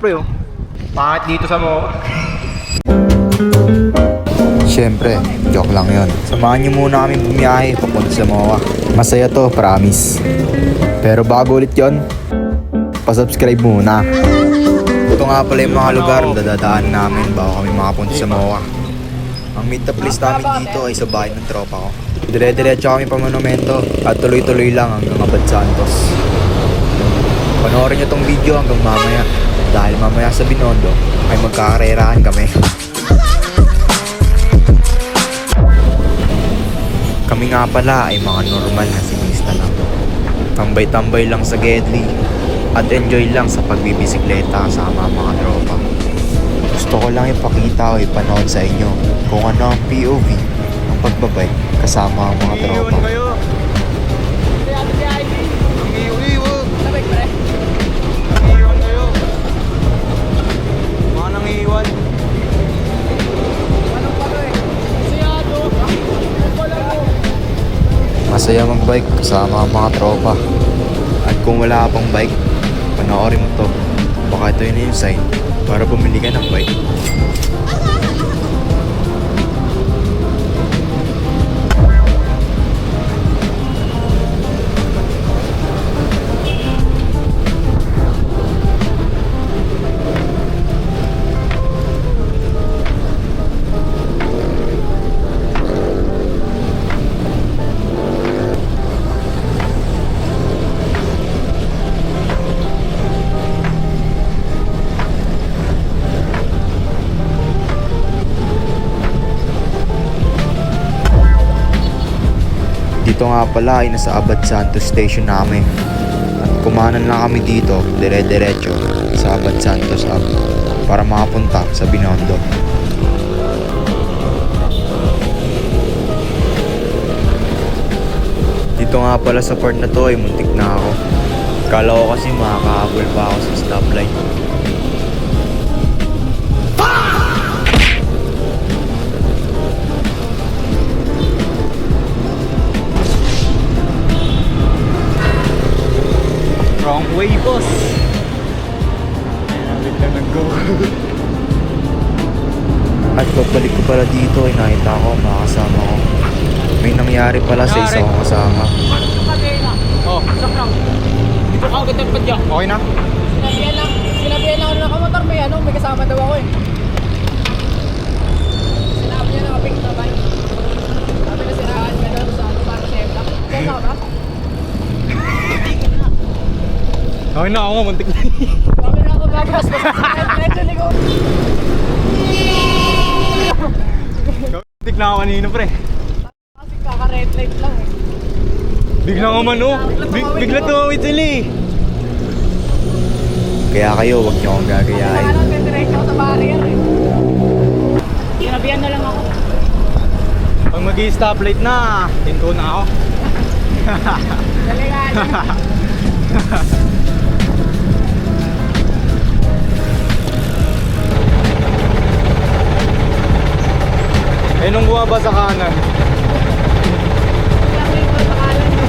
pre oh. Bakit dito sa mo? Siyempre, joke lang yon. Samahan niyo muna kami bumiyahe papunta sa MOA. Masaya to, promise. Pero bago ulit yon, pa-subscribe muna. Ito nga pala yung mga lugar na dadaan namin bago kami makapunta sa MOA. Ang meet-up place namin dito ay sa bahay ng tropa ko. Dire-diretso kami pa monumento at tuloy-tuloy lang hanggang Abad Santos. Panoorin niyo tong video hanggang mamaya dahil mamaya sa Binondo ay magkakarerahan kami. Kami nga pala ay mga normal na siklista lang. Tambay-tambay lang sa Gedli at enjoy lang sa pagbibisikleta kasama ang mga tropa. Gusto ko lang ipakita o ipanood sa inyo kung ano ang POV ng pagbabike kasama ang mga tropa. Masaya magbike kasama ang mga tropa. At kung wala ka pang bike, panoorin mo to. Baka ito yun yung sign para bumili ka ng bike. Dito nga pala ay nasa Abad Santos Station namin. At kumanan lang kami dito, dire-diretso sa Abad Santos Hub para makapunta sa Binondo. Dito nga pala sa part na to ay muntik na ako. Kala ko kasi makakahabol pa ako sa stoplight. Wrong way, boss. Habit ka nag-go. At pagbalik ko pala dito ay nakita ko mga kasama ko. May nangyari pala sa isa kong kasama. Oh, saklang. Dito ka agad ng padya. Okay na? Sinabihan lang ako ng nakamotor, may kasama daw ako eh. Sinabi niya na kaping tabay. Sabi na siraan ka daw sa para sa Ebla. Kung ka ba? Okay na ako nga, muntik na. Sabi na ako bagas, medyo ligo. Muntik na ako kanino, pre. Kasi kaka-red light lang eh. Bigla nga man, oh. Bigla tumawid sila eh. Kaya kayo, huwag niyo akong gagayahin. Ano, diretso ako sa barrier eh. Sinabihan na lang ako. Pag mag-i-stoplight na, tinto na ako. Dalihan. Eh, nung bumaba sa kanan, Sabi ko sa kalan mo.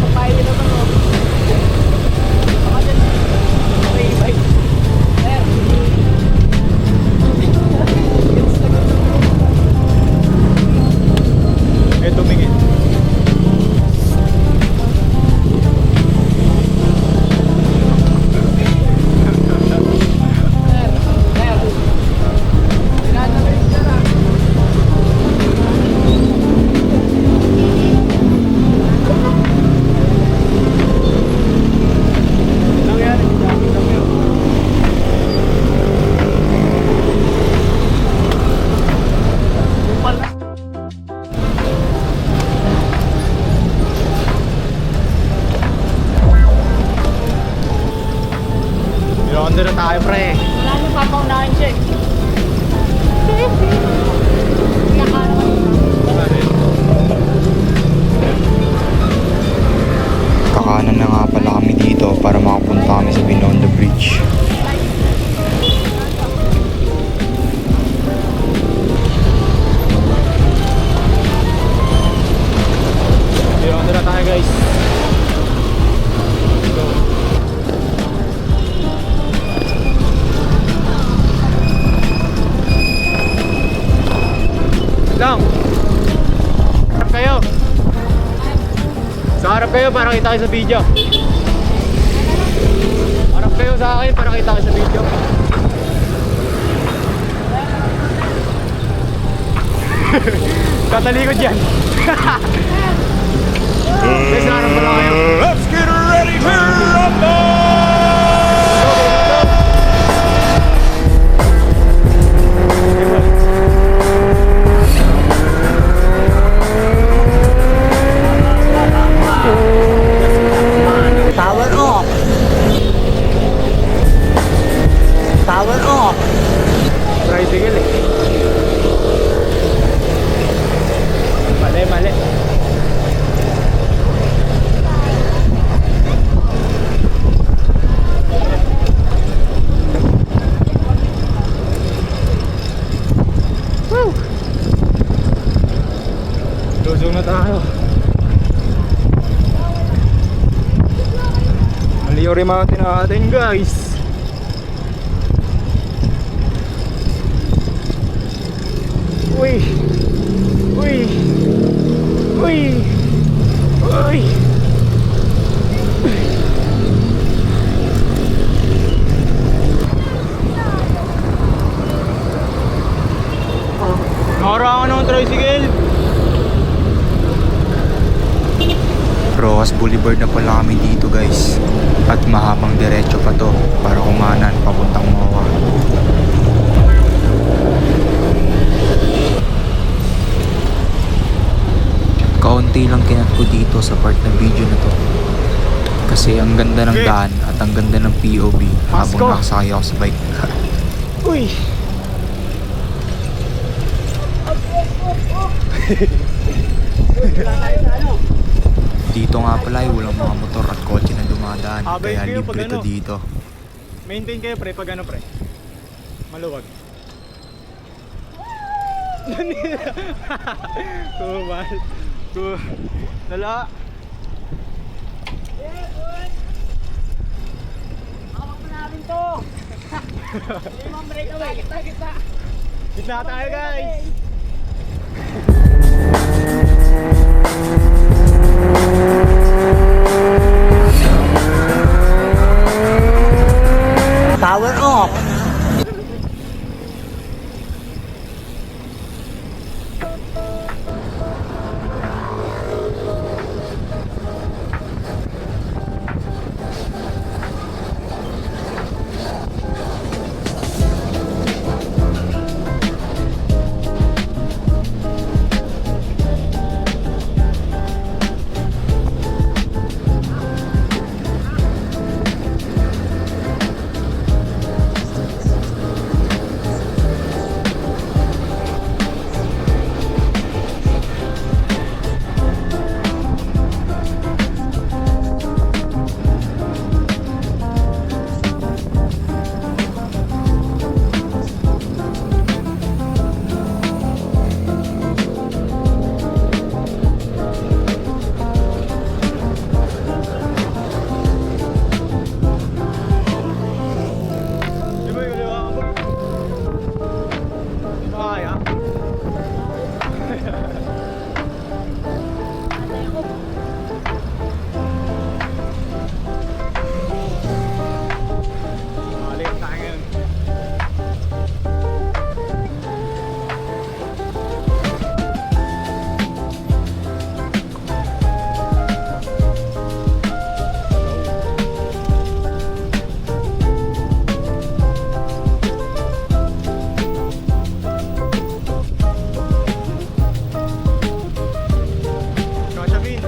Papayin naman mo. Baka dyan. Okay, bye. There. eh, tumingin. lang. Harap kayo. Sa harap kayo para kita kayo sa video. Harap kayo sa akin para kita kayo sa video. Tatalikod yan. Guys, harap pala kayo. Let's get ready to rumble! Power off. Power off. Tricycle eh. Mali, mali. Woo! Lusong na tayo. Maliore Mountain natin guys. Uy! Uy! Uy! Uy! Nakarangan ng tricycle! Rojas Boulevard na pala kami dito guys. At mahabang diretso pa to para kumanan papuntang MOA. Kaunti lang kinat ko dito sa part ng video na to. Kasi ang ganda ng daan at ang ganda ng POV habang Pasko! nakasakay ako sa bike. Uy! Dito nga pala ay walang mga motor at kotse na dumadaan. Abay Kaya kayo pag libre to ano. dito. Maintain kayo pre, pag ano pre? Maluwag. Kumal. Lala. Hawak na natin to. Hindi mo break away. Kita. Gitna tayo guys. Power off. Di ba yung liwa mo? Di ba kaya? Mali tayo. Kashabin.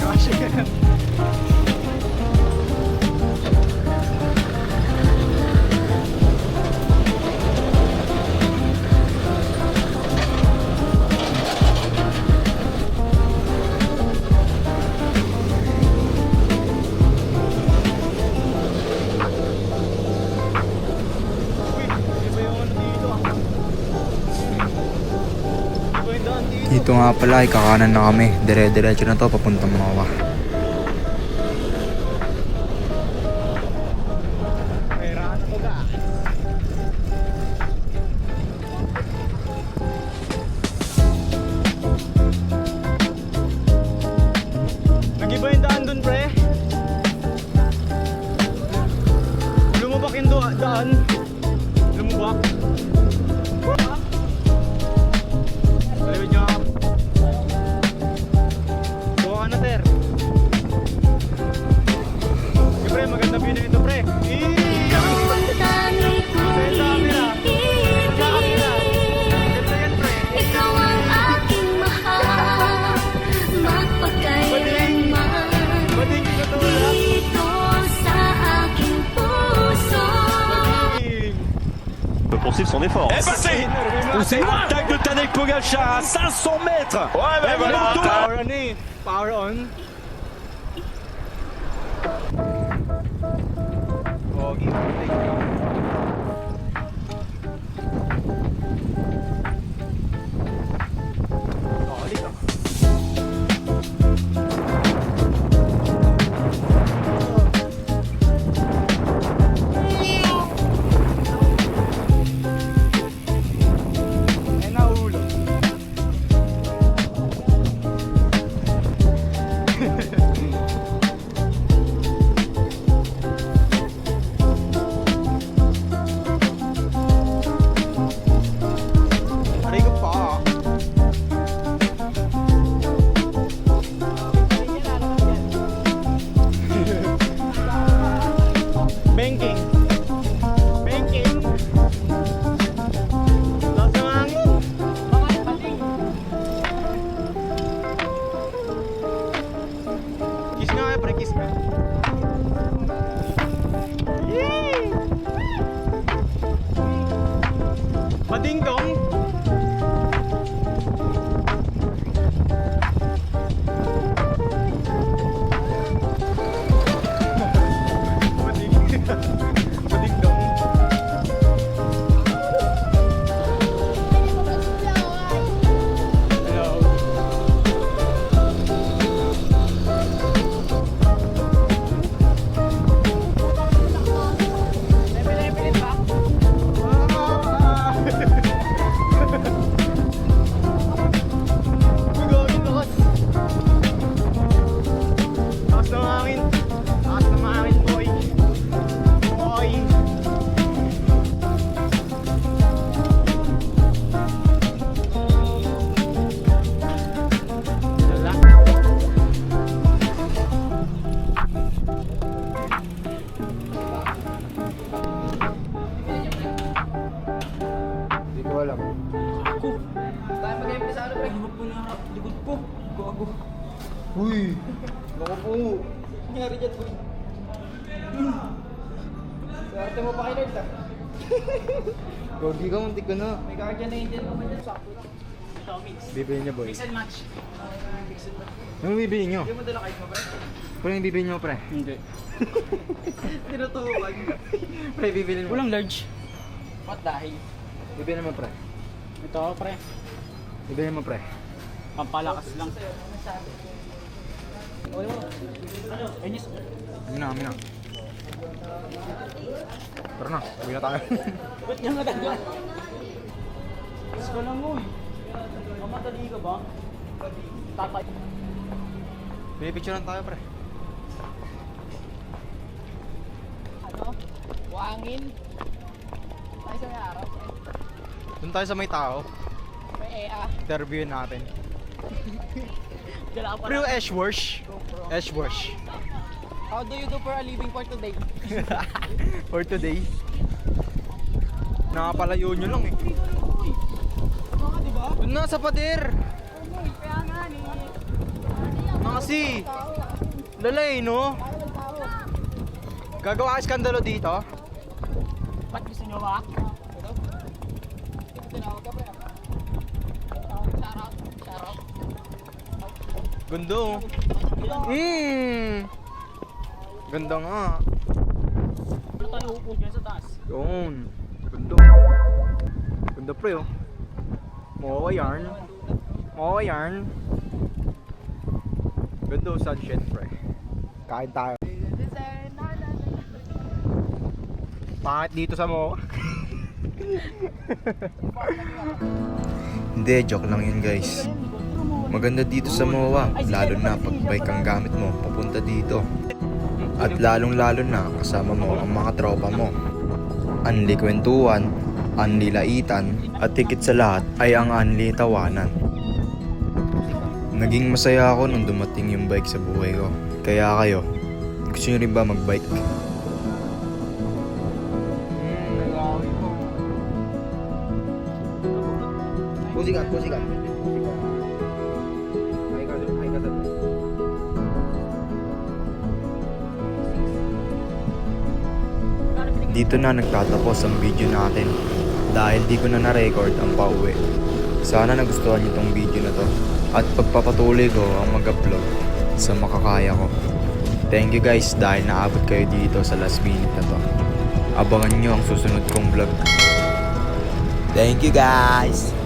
Kashabin. Uy, di ba yung ano dito ah? Di ba yung daan dito? Dito nga pala ay kakanan na kami. Dire-diretso na to papuntang MOA. Lumubak yung daan. Lumubak. Sabi niyo. Buka ka na, Ter. Siyempre, maganda view na ito, pre. Ikaw ang aking mahal, magpakailanman dito sa aking puso. peut poursuivre son effort. Et passé. Attaque de Tadej Pogačar à 500 mètres. Ouais, mais voilà. Power on eh. Power on. Pogi, banking. Banking. Lakas ng hangin. Kiss nga pre, kiss nga. Yay! Pading-dong. Pading-dong. Hello. Pilit ba? Gagawin lakas. Lakas ng hangin. Lakas ng hangin, boy. Boy. Lala. Hindi ko alam. Tayo mag-empisa ano pre? Likod ko. Gago. Uy! Naku po! Nangyari dyan boy. Swerte mo pa kay Lord ah. Gogi ka, muntik ka na. May guardian angel pa ba dyan? Sakto lang. Ito, mix. Bibili niya, boy. Mix and match. Mix and match. Anong bibili niyo? Hindi mo dala kahit mo pre? Pre, yung bibili niyo, pre. Hindi. Tinutukan. Pre, bibili mo. Walang large. What dahil? Bibili mo, pre. Ito, pre. Bibili mo, pre. Pampalakas lang. Enis. Amin na, amin na. Tara na, uwi na tayo. Ba't niya madala? Mas ka lang, uy. Mamadali ka ba? Tatay. Pinipicturean tayo, pre. Ano? Buhangin. Tayo sa may araw pre. Doon tayo sa may tao. May EA. Interviewin natin. Dala pa Pre, na. Ashworth. Ashworth. How do you do for a living for today? For today. Nakapalayo nyo lang eh. Oo, di ba? Doon na sa pader. Uy, kaya nga ni. Kasi. Lalay, no? Gagawa ka skandalo dito? Ba't gusto nyo ba? Ito? Tinawag ka pre. Shout out. Shout out. Gundo. Ganda nga. Ano tayo upo dyan sa taas? Yun. Gundo. Ganda pre oh. Mawawa yarn. Mawawa yarn. Ganda sunshine pre. Kain tayo. Pangit dito sa mo. Hindi, joke lang yun guys. Maganda dito sa MOA, lalo na pag bike ang gamit mo papunta dito. At lalong lalo na kasama mo ang mga tropa mo. unli kwentuhan, unli laitan, at higit sa lahat ay ang unli tawanan. Naging masaya ako nung dumating yung bike sa buhay ko. Kaya kayo, gusto nyo rin ba mag-bike? Pusikat. Dito na nagtatapos ang video natin dahil di ko na na-record ang pauwi. Sana nagustuhan niyo tong video na to at pagpapatuloy ko ang mag-upload sa makakaya ko. Thank you guys dahil naabot kayo dito sa last minute na to. Abangan nyo ang susunod kong vlog. Thank you guys!